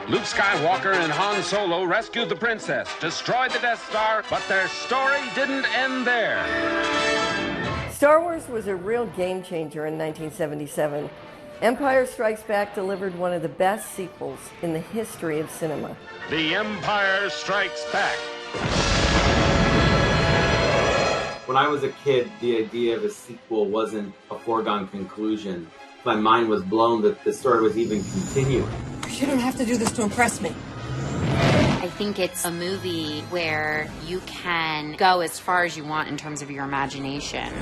Luke Skywalker and Han Solo rescued the princess, destroyed the Death Star, but their story didn't end there. Star Wars was a real game changer in 1977. Empire Strikes Back delivered one of the best sequels in the history of cinema. The Empire Strikes Back. When I was a kid, the idea of a sequel wasn't a foregone conclusion. My mind was blown that the story was even continuing. You don't have to do this to impress me. I think it's a movie where you can go as far as you want in terms of your imagination.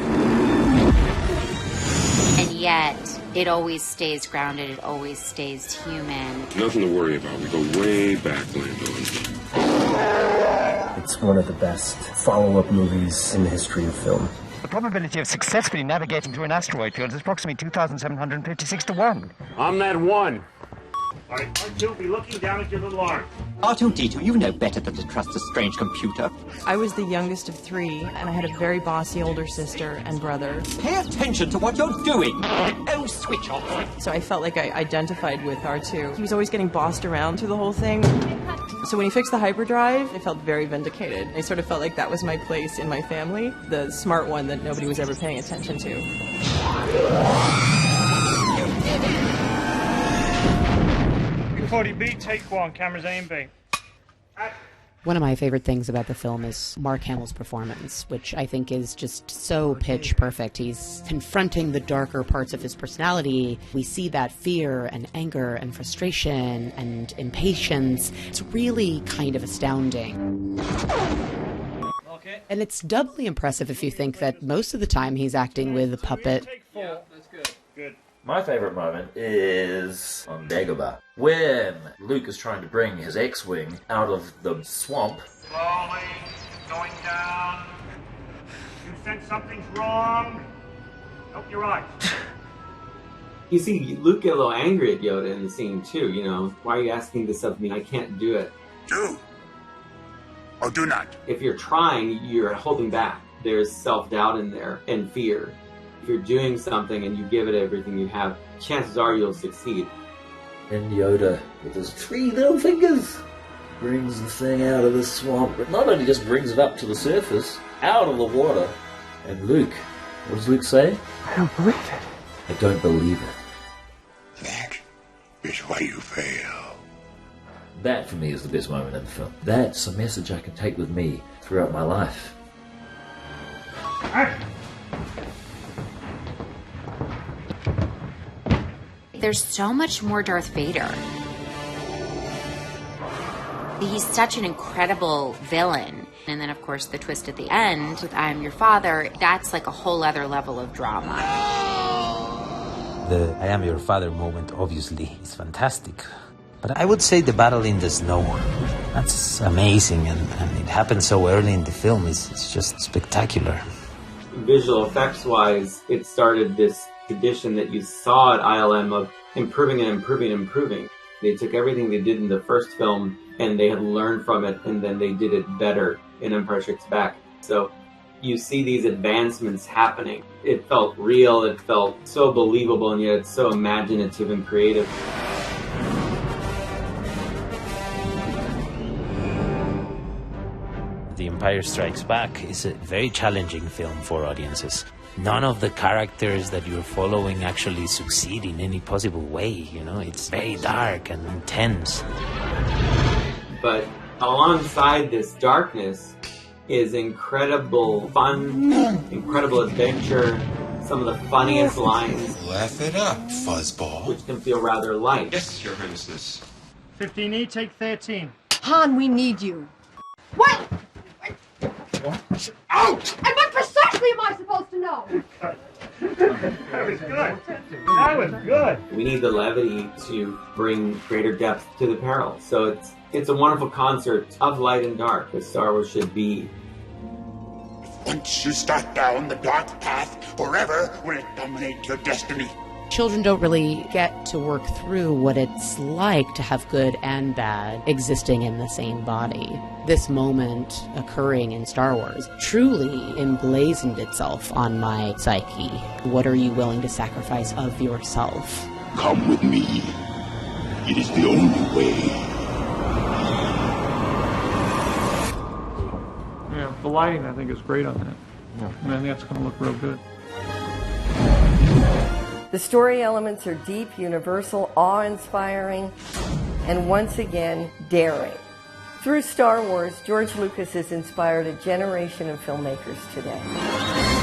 And yet, it always stays grounded, it always stays human. Nothing to worry about. We go way back, Lando. It's one of the best follow-up movies in the history of film. The probability of successfully navigating through an asteroid field is approximately 2,756 to 1. I'm that one. All right, R2, be looking down at your little arm. R2-D2, you know better than to trust a strange computer. I was the youngest of three, and I had a very bossy older sister and brother. Pay attention to what you're doing! Oh, switch off! So I felt like I identified with R2. He was always getting bossed around through the whole thing. So when he fixed the hyperdrive, I felt very vindicated. I sort of felt like that was my place in my family, the smart one that nobody was ever paying attention to. 40B, take one, cameras aim B. One of my favorite things about the film is Mark Hamill's performance, which I think is just so pitch perfect. He's confronting the darker parts of his personality. We see that fear and anger and frustration and impatience. It's really kind of astounding. Okay. And it's doubly impressive if you think that most of the time he's acting with a puppet. Yeah, that's good. Good. My favourite moment is on Dagobah, when Luke is trying to bring his X-Wing out of the swamp. Slowly, going down. You sense something's wrong. Open your eyes. You see Luke get a little angry at Yoda in the scene too, you know. Why are you asking this of me? I can't do it. Do. Or do not. If you're trying, you're holding back. There's self-doubt in there and fear. If you're doing something and you give it everything you have, chances are you'll succeed. And Yoda, with his 3 little fingers, brings the thing out of the swamp. But not only just brings it up to the surface, out of the water. And Luke, what does Luke say? I don't believe it. I don't believe it. That is why you fail. That, for me, is the best moment in the film. That's a message I can take with me throughout my life. There's so much more Darth Vader. He's such an incredible villain. And then, of course, the twist at the end with I am your father, that's like a whole other level of drama. The I am your father moment, obviously, is fantastic. But I would say the battle in the snow, that's amazing. And it happened so early in the film. It's just spectacular. Visual effects-wise, it started this tradition that you saw at ILM of improving and improving and improving. They took everything they did in the first film and they had learned from it, and then they did it better in Empire Strikes Back. So you see these advancements happening. It felt real, it felt so believable, and yet it's so imaginative and creative. The Empire Strikes Back is a very challenging film for audiences. None of the characters that you're following actually succeed in any possible way, you know? It's very dark and intense. But alongside this darkness is incredible fun, incredible adventure, some of the funniest lines. Laugh it up, fuzzball. Which can feel rather light. Yes, Your Highnesses. 15E, take 13. Han, we need you. What? Out! And what precisely am I supposed to know? That was good. That was good. We need the levity to bring greater depth to the peril. So it's a wonderful concert of light and dark, as Star Wars should be. Once you start down the dark path, forever will it dominate your destiny. Children don't really get to work through what it's like to have good and bad existing in the same body. This moment occurring in Star Wars truly emblazoned itself on my psyche. What are you willing to sacrifice of yourself? Come with me. It is the only way. The lighting, I think, is great on that. Yeah. And I think that's going to look real good. The story elements are deep, universal, awe-inspiring, and once again, daring. Through Star Wars, George Lucas has inspired a generation of filmmakers today.